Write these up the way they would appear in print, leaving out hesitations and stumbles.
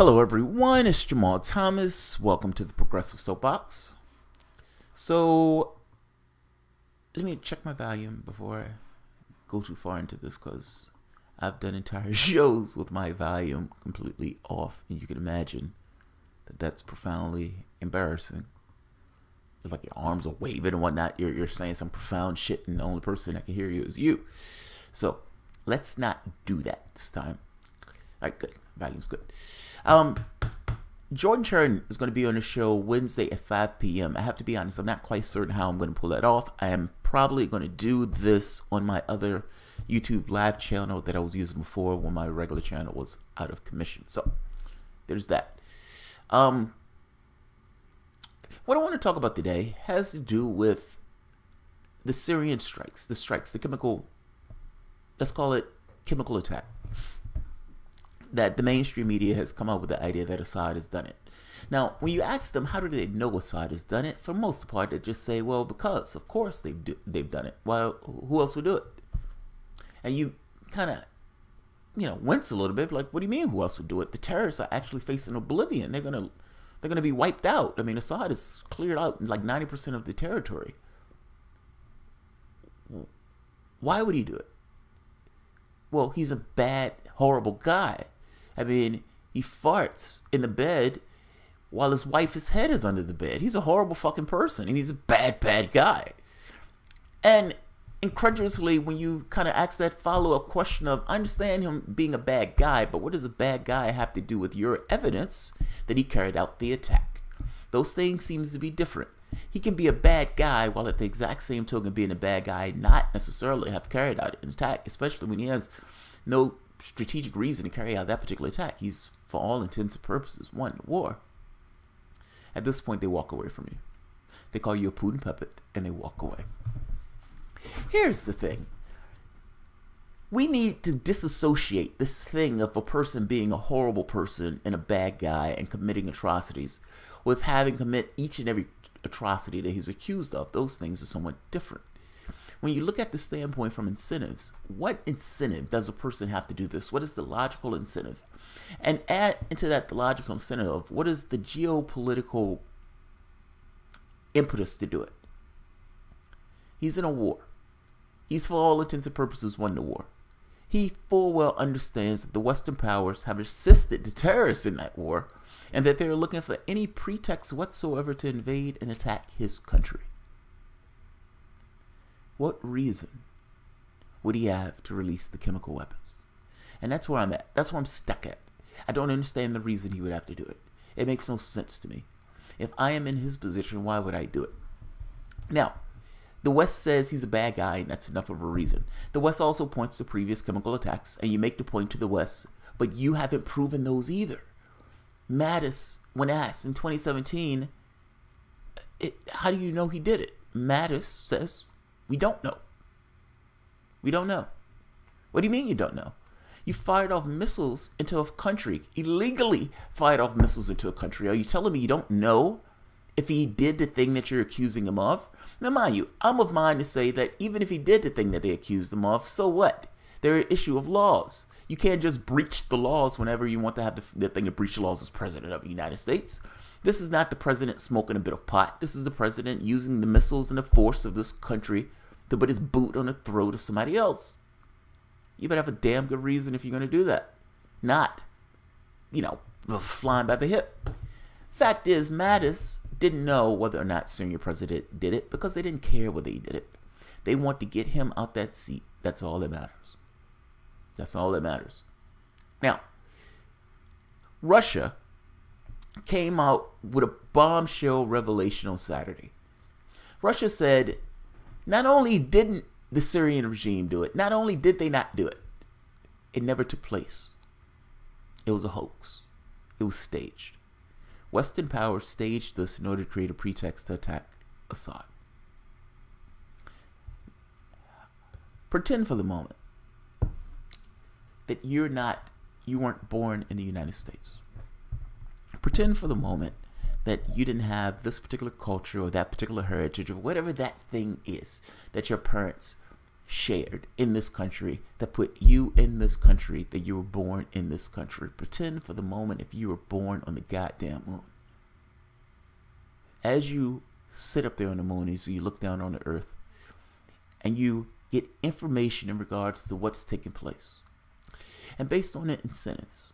Hello everyone, it's Jamal Thomas. Welcome to the Progressive Soapbox. So, let me check my volume before I go too far into this, because I've done entire shows with my volume completely off, and you can imagine that that's profoundly embarrassing. It's like your arms are waving and whatnot. You're saying some profound shit, and the only person that can hear you is you. So, let's not do that this time. Alright, good. Volume's good. Jordan Sheridan is going to be on the show Wednesday at 5 p.m. I have to be honest, I'm not quite certain how I'm going to pull that off. I am probably going to do this on my other YouTube live channel that I was using before when my regular channel was out of commission. So, there's that. What I want to talk about today has to do with the Syrian strikes, the chemical, let's call it chemical attack, that the mainstream media has come up with the idea that Assad has done it. Now, when you ask them how do they know Assad has done it, for the most part, they just say, well, because, of course, they've done it. Well, who else would do it? And you kind of, wince a little bit, like, what do you mean who else would do it? The terrorists are actually facing oblivion. They're gonna be wiped out. I mean, Assad has cleared out like 90% of the territory. Why would he do it? Well, he's a bad, horrible guy. I mean, he farts in the bed while his wife's head is under the bed. He's a horrible fucking person, and he's a bad, bad guy. And incredulously, when you kind of ask that follow-up question of, I understand him being a bad guy, but what does a bad guy have to do with your evidence that he carried out the attack? Those things seems to be different. He can be a bad guy while at the exact same token being a bad guy not necessarily have carried out an attack, especially when he has no strategic reason to carry out that particular attack. He's, for all intents and purposes, won the war. At this point, they walk away from you. They call you a Putin puppet, and they walk away. Here's the thing. We need to disassociate this thing of a person being a horrible person and a bad guy and committing atrocities with having commit each and every atrocity that he's accused of. Those things are somewhat different. When you look at the standpoint from incentives, what incentive does a person have to do this? What is the logical incentive? And add into that the logical incentive of what is the geopolitical impetus to do it? He's in a war. He's, for all intents and purposes, won the war. He full well understands that the Western powers have assisted the terrorists in that war, and that they're looking for any pretext whatsoever to invade and attack his country. What reason would he have to release the chemical weapons? And that's where I'm at. That's where I'm stuck at. I don't understand the reason he would have to do it. It makes no sense to me. If I am in his position, why would I do it? Now, the West says he's a bad guy, and that's enough of a reason. The West also points to previous chemical attacks, and you make the point to the West, but you haven't proven those either. Mattis, when asked in 2017, how do you know he did it? Mattis says, we don't know. We don't know. What do you mean you don't know? You fired off missiles into a country, illegally fired off missiles into a country. Are you telling me you don't know if he did the thing that you're accusing him of? Now, mind you, I'm of mind to say that even if he did the thing that they accused him of, so what? They're an issue of laws. You can't just breach the laws whenever you want to have the thing to breach the laws as president of the United States. This is not the president smoking a bit of pot. This is the president using the missiles and the force of this country to put his boot on the throat of somebody else. You better have a damn good reason if you're going to do that. Not, flying by the hip. Fact is, Mattis didn't know whether or not senior president did it because they didn't care whether he did it. They want to get him out that seat. That's all that matters. That's all that matters. Now, Russia came out with a bombshell revelation on Saturday. Russia said, not only didn't the Syrian regime do it, not only did they not do it, it never took place. It was a hoax. It was staged. Western powers staged this in order to create a pretext to attack Assad. Pretend for the moment that you weren't born in the United States. Pretend for the moment that you didn't have this particular culture or that particular heritage or whatever that thing is that your parents shared in this country that put you in this country, that you were born in this country. Pretend for the moment if you were born on the goddamn moon. As you sit up there on the moon, as you look down on the earth, and you get information in regards to what's taking place. And based on the incentives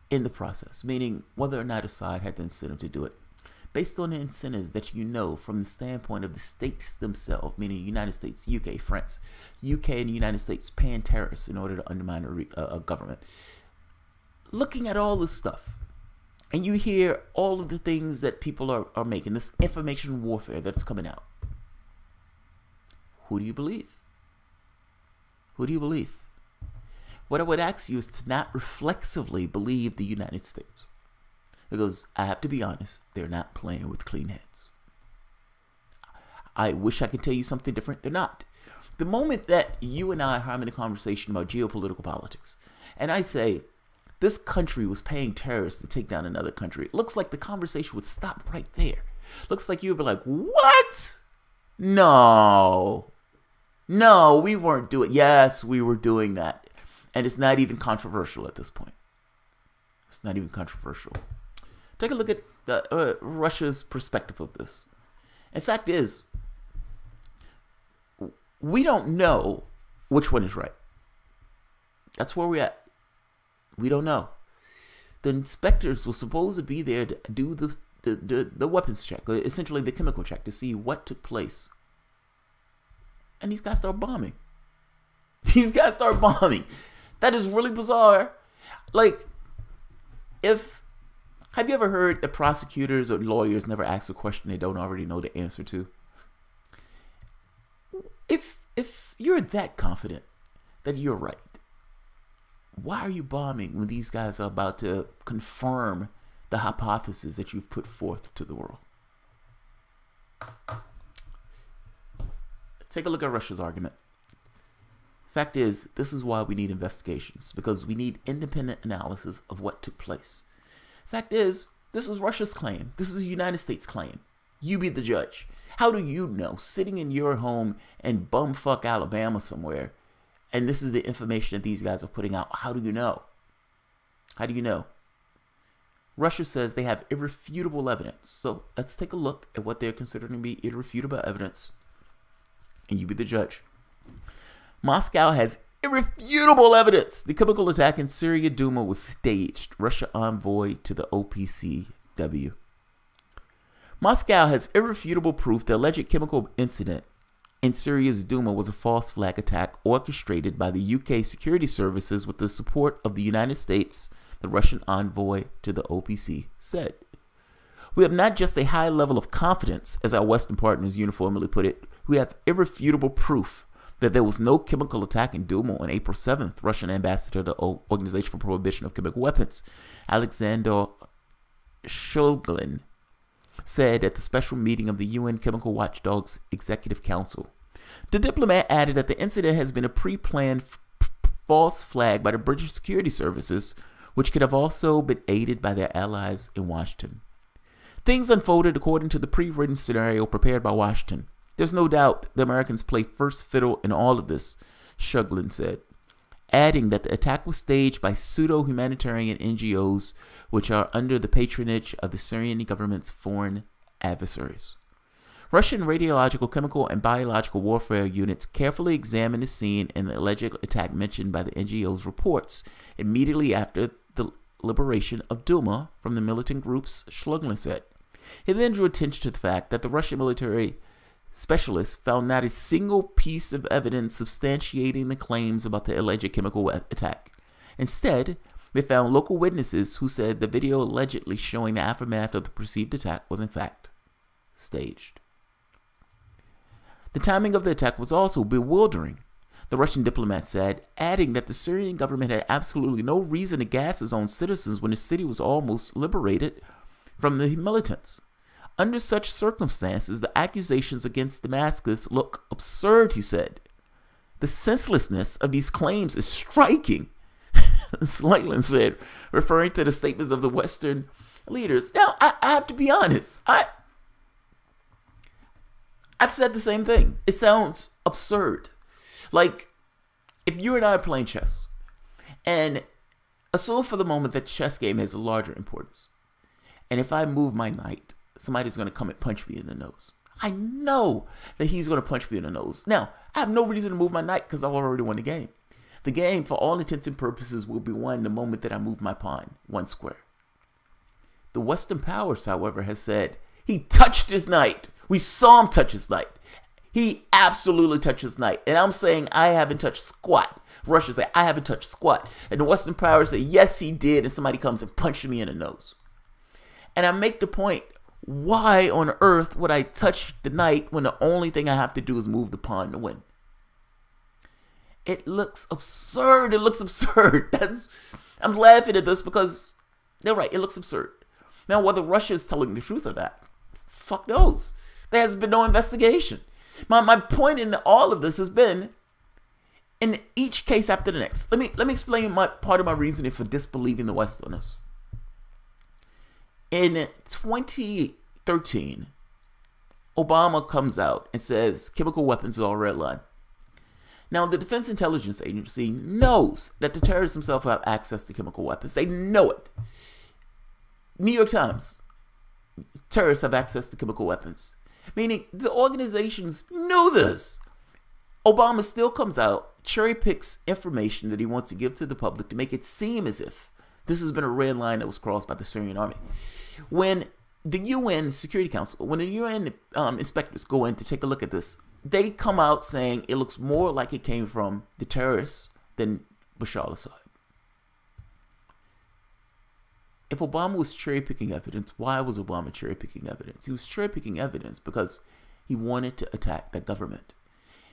in the process, meaning whether or not a side had the incentive to do it, based on the incentives that you know from the standpoint of the states themselves, meaning the United States, UK, France, UK and the United States paying terrorists in order to undermine a government. Looking at all this stuff, and you hear all of the things that people are making, this information warfare that's coming out. Who do you believe? Who do you believe? What I would ask you is to not reflexively believe the United States. Because I have to be honest, they're not playing with clean heads. I wish I could tell you something different. They're not. The moment that you and I are having a conversation about geopolitical politics, and I say, this country was paying terrorists to take down another country, it looks like the conversation would stop right there. Looks like you would be like, what? No, we weren't doing. Yes, we were doing that. And it's not even controversial at this point. It's not even controversial. Take a look at Russia's perspective of this. In fact is, we don't know which one is right. That's where we're at. We don't know. The inspectors were supposed to be there to do the weapons check, or essentially the chemical check, to see what took place. And these guys start bombing. These guys start bombing. That is really bizarre. Like, have you ever heard that prosecutors or lawyers never ask a question they don't already know the answer to? If you're that confident that you're right, why are you bombing when these guys are about to confirm the hypothesis that you've put forth to the world? Take a look at Russia's argument. Fact is, this is why we need investigations, because we need independent analysis of what took place. Fact is, this is Russia's claim. This is the United States' claim. You be the judge. How do you know, sitting in your home in bumfuck Alabama somewhere, and this is the information that these guys are putting out? How do you know? How do you know? Russia says they have irrefutable evidence. So let's take a look at what they're considering to be irrefutable evidence, and you be the judge. Moscow has irrefutable evidence. The chemical attack in Syria Duma was staged. Russia envoy to the OPCW. Moscow has irrefutable proof the alleged chemical incident in Syria's Duma was a false flag attack orchestrated by the UK security services with the support of the United States, the Russian envoy to the OPC said. We have not just a high level of confidence, as our Western partners uniformly put it, we have irrefutable proof that there was no chemical attack in Duma on April 7th, Russian ambassador to the Organization for Prohibition of Chemical Weapons, Alexander Shulgin, said at the special meeting of the UN Chemical Watchdog's Executive Council. The diplomat added that the incident has been a pre-planned false flag by the British security services, which could have also been aided by their allies in Washington. Things unfolded according to the pre-written scenario prepared by Washington. There's no doubt the Americans play first fiddle in all of this, Shulgin said, adding that the attack was staged by pseudo-humanitarian NGOs, which are under the patronage of the Syrian government's foreign adversaries. Russian radiological, chemical, and biological warfare units carefully examined the scene and the alleged attack mentioned by the NGO's reports immediately after the liberation of Duma from the militant groups, Shulgin said. He then drew attention to the fact that the Russian military specialists found not a single piece of evidence substantiating the claims about the alleged chemical attack. Instead, they found local witnesses who said the video allegedly showing the aftermath of the perceived attack was in fact staged. The timing of the attack was also bewildering, the Russian diplomat said, adding that the Syrian government had absolutely no reason to gas its own citizens when the city was almost liberated from the militants. Under such circumstances, the accusations against Damascus look absurd, he said. The senselessness of these claims is striking, Shulgin said, referring to the statements of the Western leaders. Now, I have to be honest. I've said the same thing. It sounds absurd. Like, if you and I are playing chess, and assume for the moment that the chess game has a larger importance, and if I move my knight, somebody's going to come and punch me in the nose. I know that he's going to punch me in the nose. Now, I have no reason to move my knight because I've already won the game. The game, for all intents and purposes, will be won the moment that I move my pawn 1 square. The Western powers, however, has said, he touched his knight. We saw him touch his knight. He absolutely touched his knight. And I'm saying I haven't touched squat. Russia say, I haven't touched squat. And the Western powers say, yes, he did. And somebody comes and punches me in the nose. And I make the point, why on earth would I touch the knight when the only thing I have to do is move the pawn to win? It looks absurd. It looks absurd. I'm laughing at this because they're right. It looks absurd. Now, whether Russia is telling the truth of that, fuck knows. There has been no investigation. My point in all of this has been, in each case after the next. Let me explain part of my reasoning for disbelieving the West on this. In 2013, Obama comes out and says chemical weapons are a red line. Now, the Defense Intelligence Agency knows that the terrorists themselves have access to chemical weapons. They know it. New York Times, terrorists have access to chemical weapons. Meaning, the organizations knew this. Obama still comes out, cherry picks information that he wants to give to the public to make it seem as if this has been a red line that was crossed by the Syrian army. When the UN Security Council, when the UN inspectors go in to take a look at this, they come out saying it looks more like it came from the terrorists than Bashar al-Assad. If Obama was cherry-picking evidence, why was Obama cherry-picking evidence? He was cherry-picking evidence because he wanted to attack that government.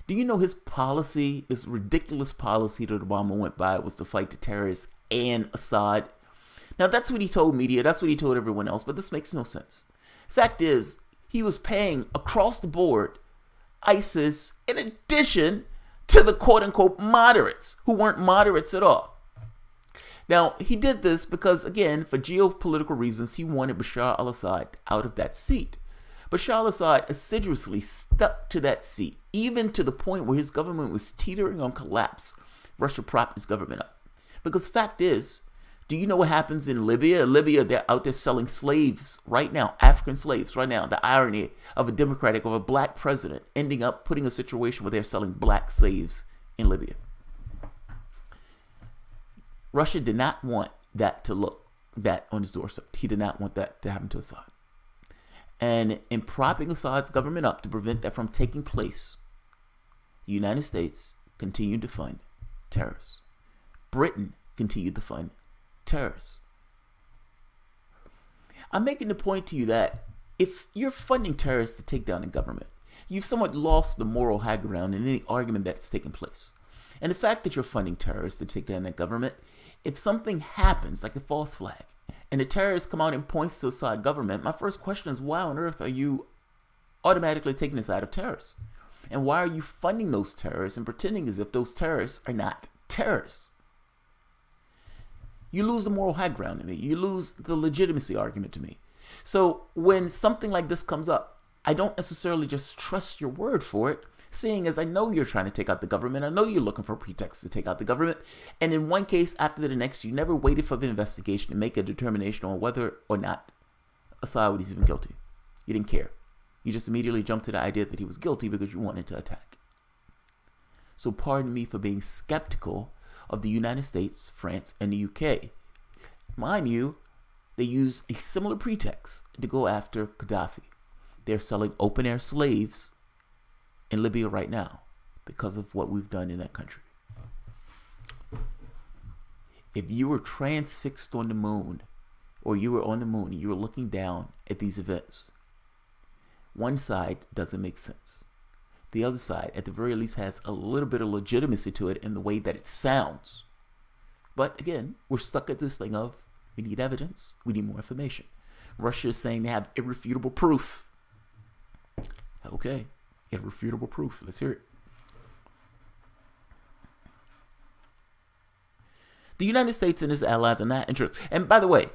Do you know his policy, this ridiculous policy that Obama went by, was to fight the terrorists and Assad? Now, that's what he told media. That's what he told everyone else, but this makes no sense. Fact is, he was paying across the board ISIS in addition to the quote-unquote moderates who weren't moderates at all. Now, he did this because, again, for geopolitical reasons, he wanted Bashar al-Assad out of that seat. Bashar al-Assad assiduously stuck to that seat, even to the point where his government was teetering on collapse. Russia propped his government up. Because fact is, do you know what happens in Libya? Libya, they're out there selling slaves right now, African slaves right now. The irony of a black president ending up putting a situation where they're selling black slaves in Libya. Russia did not want that to look that on his doorstep. He did not want that to happen to Assad. And in propping Assad's government up to prevent that from taking place, the United States continued to fund terrorists. Britain continued to fund terrorists. I'm making the point to you that if you're funding terrorists to take down a government, you've somewhat lost the moral high ground in any argument that's taken place. And the fact that you're funding terrorists to take down that government, if something happens, like a false flag, and the terrorists come out and points to Assad government, my first question is, why on earth are you automatically taking the side of terrorists? And why are you funding those terrorists and pretending as if those terrorists are not terrorists? You lose the moral high ground to me. You lose the legitimacy argument to me. So when something like this comes up, I don't necessarily just trust your word for it, seeing as I know you're trying to take out the government. I know you're looking for pretexts to take out the government. And in one case after the next, you never waited for the investigation to make a determination on whether or not Assad was even guilty. You didn't care. You just immediately jumped to the idea that he was guilty because you wanted to attack. So pardon me for being skeptical of the United States, France, and the UK. Mind you, they use a similar pretext to go after Gaddafi. They're selling open-air slaves in Libya right now because of what we've done in that country. If you were transfixed on the moon, or you were on the moon and you were looking down at these events, one side doesn't make sense. The other side, at the very least, has a little bit of legitimacy to it in the way that it sounds. But again, we're stuck at this thing of, we need evidence, we need more information. Russia is saying they have irrefutable proof. Okay, irrefutable proof. Let's hear it. The United States and its allies are not interested. And by the way,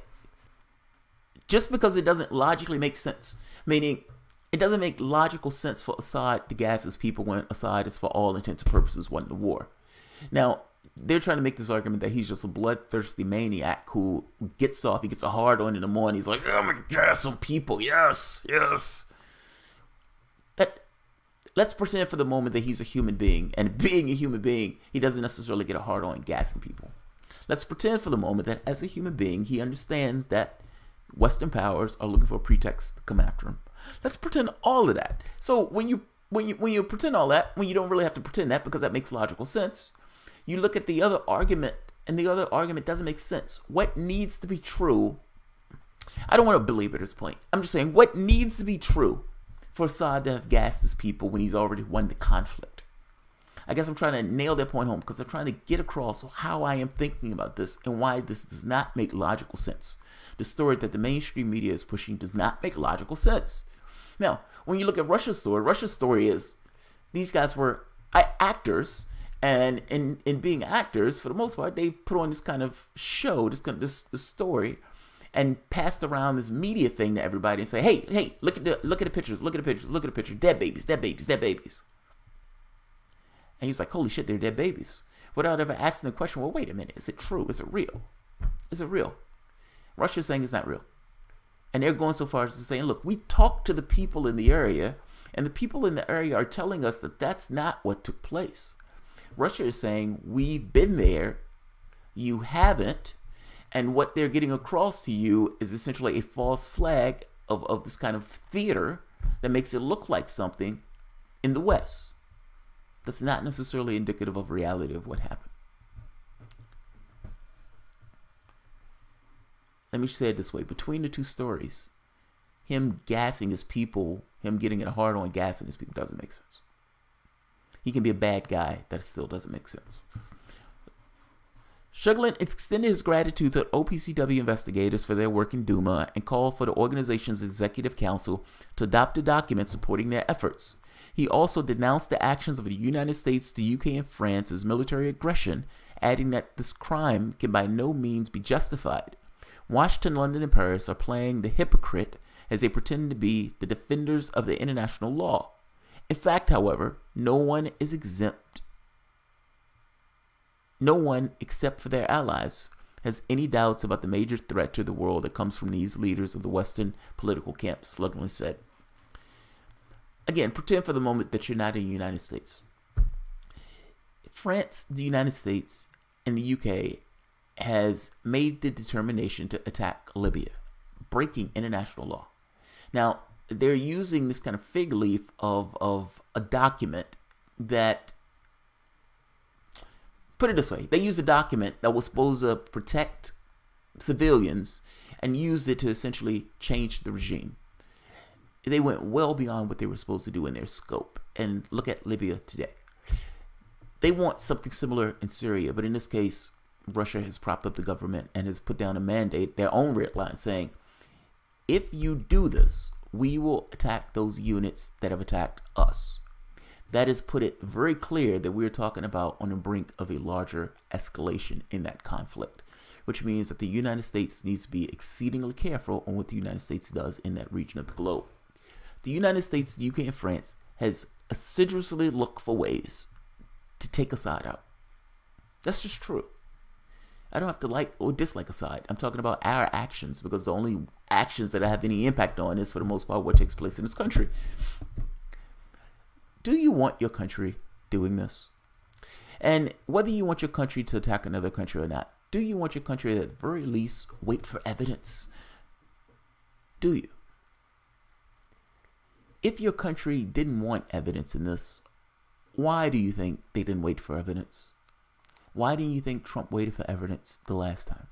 just because it doesn't logically make sense, meaning it It doesn't make logical sense for Assad to gas his people when Assad is, for all intents and purposes, won the war. Now, they're trying to make this argument that he's just a bloodthirsty maniac who gets off, he gets a hard on in the morning, he's like, I'm gonna gas some people, yes, yes. Let's pretend for the moment that he's a human being, and being a human being, he doesn't necessarily get a hard on gassing people. Let's pretend for the moment that as a human being, he understands that Western powers are looking for a pretext to come after him. Let's pretend all of that. So when you pretend all that, when you don't really have to pretend that because that makes logical sense, you look at the other argument, and the other argument doesn't make sense. What needs to be true? I don't want to belabor this point. I'm just saying what needs to be true for Assad to have gassed his people when he's already won the conflict. I guess I'm trying to nail that point home because I'm trying to get across how I am thinking about this and why this does not make logical sense. The story that the mainstream media is pushing does not make logical sense. Now, when you look at Russia's story is these guys were actors, and in being actors, for the most part, they put on this kind of show, this story, and passed around this media thing to everybody and say, hey, look at the pictures, dead babies. And he was like, holy shit, they're dead babies. Without ever asking the question, well, wait a minute, is it true? Is it real? Is it real? Russia's saying it's not real. And they're going so far as to say, look, we talked to the people in the area, and the people in the area are telling us that that's not what took place. Russia is saying, we've been there, you haven't, and what they're getting across to you is essentially a false flag of this kind of theater that makes it look like something in the West. That's not necessarily indicative of reality of what happened. Let me say it this way. Between the two stories, him gassing his people, him getting it hard on gassing his people doesn't make sense. He can be a bad guy. That still doesn't make sense. Shuglan extended his gratitude to OPCW investigators for their work in Duma and called for the organization's executive council to adopt a document supporting their efforts. He also denounced the actions of the United States, the UK, and France as military aggression, adding that this crime can by no means be justified. Washington, London, and Paris are playing the hypocrite as they pretend to be the defenders of the international law. In fact, however, no one is exempt. No one, except for their allies, has any doubts about the major threat to the world that comes from these leaders of the Western political camps, Slugman said. Again, pretend for the moment that you're not in the United States. France, the United States, and the UK has made the determination to attack Libya, breaking international law. Now, they're using this kind of fig leaf of a document that, put it this way, they used a document that was supposed to protect civilians and used it to essentially change the regime. They went well beyond what they were supposed to do in their scope. And look at Libya today. They want something similar in Syria, but in this case, Russia has propped up the government and has put down a mandate, their own red line, saying, if you do this, we will attack those units that have attacked us. That has put it very clear that we're talking about on the brink of a larger escalation in that conflict, which means that the United States needs to be exceedingly careful on what the United States does in that region of the globe. The United States, the UK, and France has assiduously looked for ways to take Assad out. That's just true. I don't have to like or dislike Assad. I'm talking about our actions, because the only actions that I have any impact on is, for the most part, what takes place in this country. Do you want your country doing this? And whether you want your country to attack another country or not, do you want your country to, at the very least, wait for evidence? Do you? If your country didn't want evidence in this, why do you think they didn't wait for evidence? Why do you think Trump waited for evidence the last time?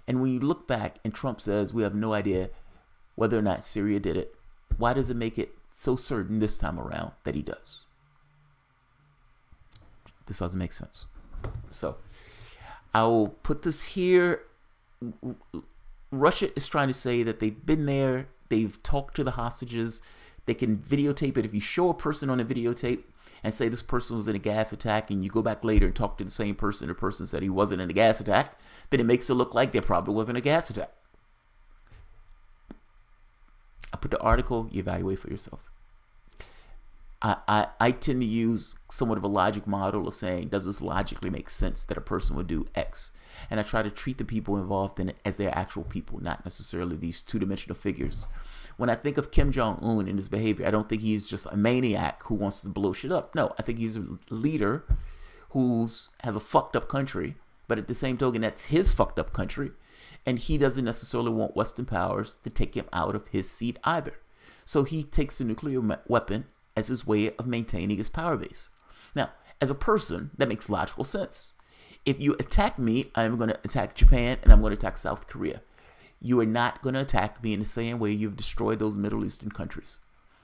And when you look back and Trump says we have no idea whether or not Syria did it, why does it make it so certain this time around that he does? This doesn't make sense. So I will put this here. Russia is trying to say that they've been there, they've talked to the hostages, they can videotape it. If you show a person on a videotape and say this person was in a gas attack, and you go back later and talk to the same person, the person said he wasn't in a gas attack, then it makes it look like there probably wasn't a gas attack. I put the article, you evaluate for yourself. I tend to use somewhat of a logic model of saying, does this logically make sense that a person would do X? And I try to treat the people involved in it as their actual people, not necessarily these two-dimensional figures. When I think of Kim Jong-un and his behavior, I don't think he's just a maniac who wants to blow shit up. No, I think he's a leader who has a fucked up country, but at the same token, that's his fucked up country, and he doesn't necessarily want Western powers to take him out of his seat either. So he takes a nuclear weapon as his way of maintaining his power base. Now, as a person, that makes logical sense. If you attack me, I'm going to attack Japan and I'm going to attack South Korea. You are not going to attack me in the same way you've destroyed those Middle Eastern countries.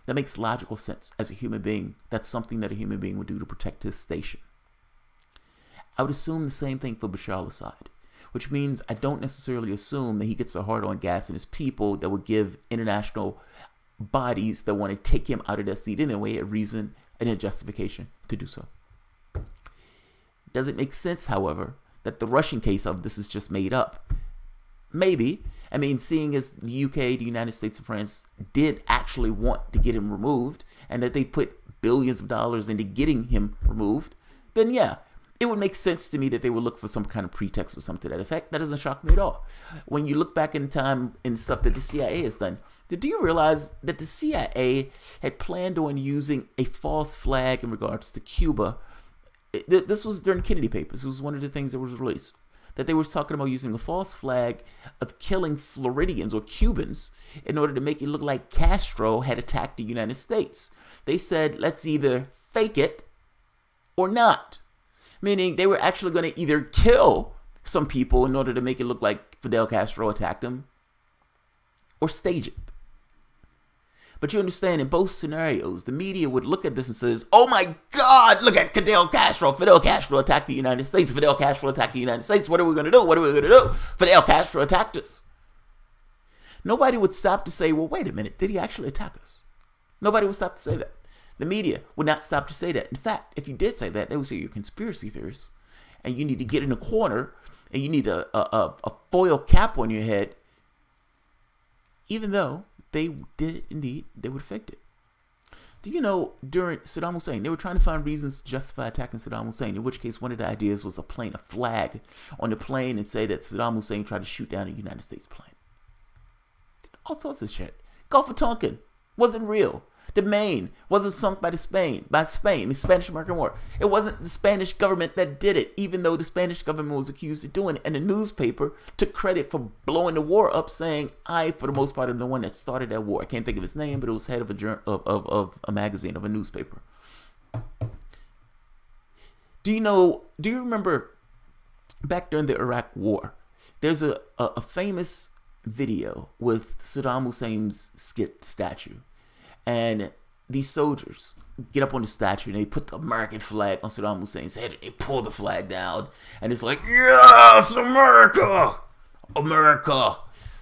That makes logical sense as a human being. That's something that a human being would do to protect his station. I would assume the same thing for Bashar al-Assad, which means I don't necessarily assume that he gets a hard-on gas in his people that would give international bodies that want to take him out of that seat anyway a reason and a justification to do so. Does it make sense, however, that the Russian case of this is just made up? Maybe. I mean, seeing as the UK, the United States, and France did actually want to get him removed, and that they put billions of dollars into getting him removed, then yeah, it would make sense to me that they would look for some kind of pretext or something to that effect. That doesn't shock me at all. When you look back in time and stuff that the CIA has done, do you realize that the CIA had planned on using a false flag in regards to Cuba? This was during Kennedy papers. It was one of the things that was released. That they were talking about using a false flag of killing Floridians or Cubans in order to make it look like Castro had attacked the United States. They said, let's either fake it or not. Meaning they were actually going to either kill some people in order to make it look like Fidel Castro attacked them or stage it. But you understand, in both scenarios, the media would look at this and says, oh my God, look at Fidel Castro. Fidel Castro attacked the United States. Fidel Castro attacked the United States. What are we going to do? What are we going to do? Fidel Castro attacked us. Nobody would stop to say, well, wait a minute. Did he actually attack us? Nobody would stop to say that. The media would not stop to say that. In fact, if you did say that, they would say you're conspiracy theorists and you need to get in a corner and you need a foil cap on your head, even though they did it indeed, they would affect it. Do you know, during Saddam Hussein, they were trying to find reasons to justify attacking Saddam Hussein, in which case one of the ideas was to plant a flag on the plane and say that Saddam Hussein tried to shoot down a United States plane. All sorts of shit. Gulf of Tonkin wasn't real. The Maine wasn't sunk by Spain, the Spanish-American War. It wasn't the Spanish government that did it, even though the Spanish government was accused of doing it. And the newspaper took credit for blowing the war up, saying, I, for the most part, am the one that started that war. I can't think of his name, but it was head of a magazine, of a newspaper. Do you remember back during the Iraq War, there's a famous video with Saddam Hussein's statue. And these soldiers get up on the statue and they put the American flag on Saddam Hussein's head and they pull the flag down. And it's like, yes, America! America!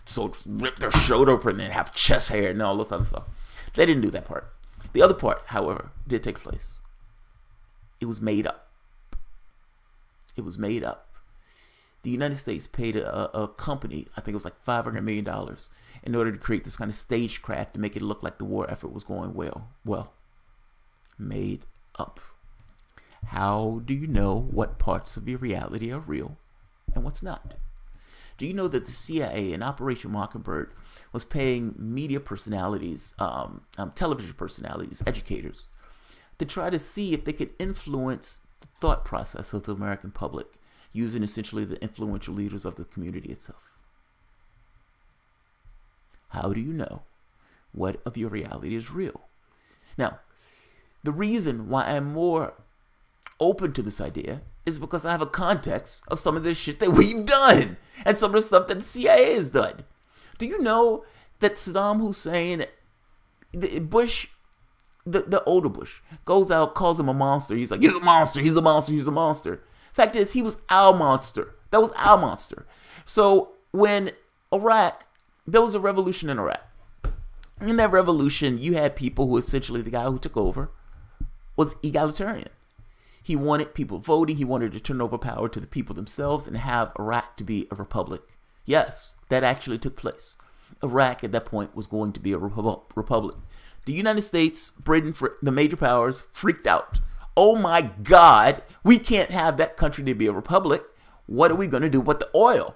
So rip their shoulder open and have chest hair and all this other stuff. They didn't do that part. The other part, however, did take place. It was made up. It was made up. The United States paid a company, I think it was like $500 million, in order to create this kind of stagecraft to make it look like the war effort was going well. Well, made up. How do you know what parts of your reality are real and what's not? Do you know that the CIA in Operation Mockingbird was paying media personalities, television personalities, educators, to try to see if they could influence the thought process of the American public, using essentially the influential leaders of the community itself? How do you know what of your reality is real? Now, the reason why I'm more open to this idea is because I have a context of some of the shit that we've done and some of the stuff that the CIA has done. Do you know that Saddam Hussein, Bush, the older Bush, goes out, calls him a monster. He's like, he's a monster, he's a monster, he's a monster. Fact is, he was our monster. That was our monster. So when Iraq, there was a revolution in Iraq. In that revolution, you had people who essentially, the guy who took over was egalitarian. He wanted people voting. He wanted to turn over power to the people themselves and have Iraq to be a republic. Yes, that actually took place. Iraq at that point was going to be a republic. The United States, Britain, the major powers freaked out. Oh my God, we can't have that country to be a republic. What are we going to do with the oil?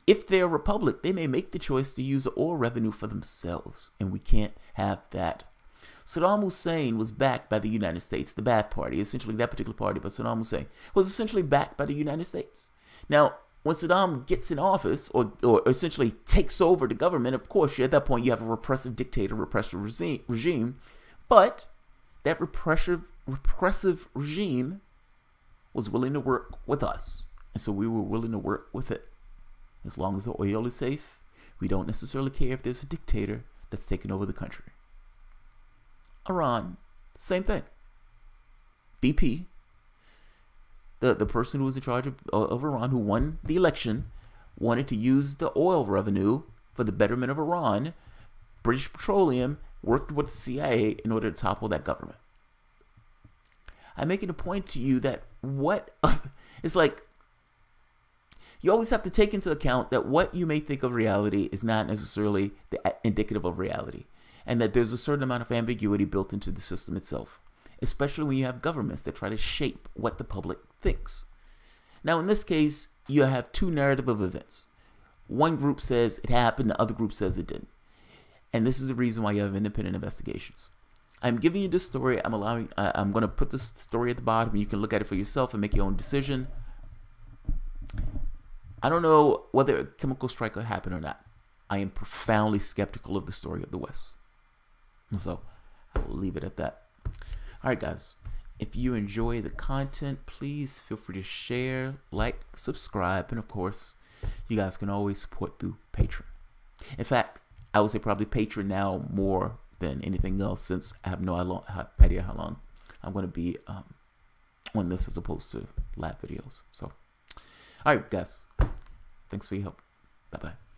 If they're a republic, they may make the choice to use the oil revenue for themselves, and we can't have that. Saddam Hussein was backed by the United States, the Ba'ath Party, essentially that particular party, but Saddam Hussein was essentially backed by the United States. Now, when Saddam gets in office or essentially takes over the government, of course, at that point you have a repressive dictator, repressive regime, but that repressive regime was willing to work with us, and so we were willing to work with it. As long as the oil is safe, we don't necessarily care if there's a dictator that's taking over the country. Iran, same thing. BP, the person who was in charge of Iran, who won the election, wanted to use the oil revenue for the betterment of Iran. British Petroleum worked with the CIA in order to topple that government. I'm making a point to you that it's like, you always have to take into account that what you may think of reality is not necessarily indicative of reality, and that there's a certain amount of ambiguity built into the system itself, especially when you have governments that try to shape what the public thinks. Now, in this case, you have two narrative of events. One group says it happened, the other group says it didn't. And this is the reason why you have independent investigations. I'm giving you this story. I'm going to put this story at the bottom. You can look at it for yourself and make your own decision. I don't know whether a chemical strike will happen or not. I am profoundly skeptical of the story of the West. So I will leave it at that. All right, guys. If you enjoy the content, please feel free to share, like, subscribe, and of course, you guys can always support through Patreon. In fact, I would say probably Patreon now more than anything else, since I have no idea how long I'm going to be on this as opposed to live videos. So, all right, guys. Thanks for your help. Bye-bye.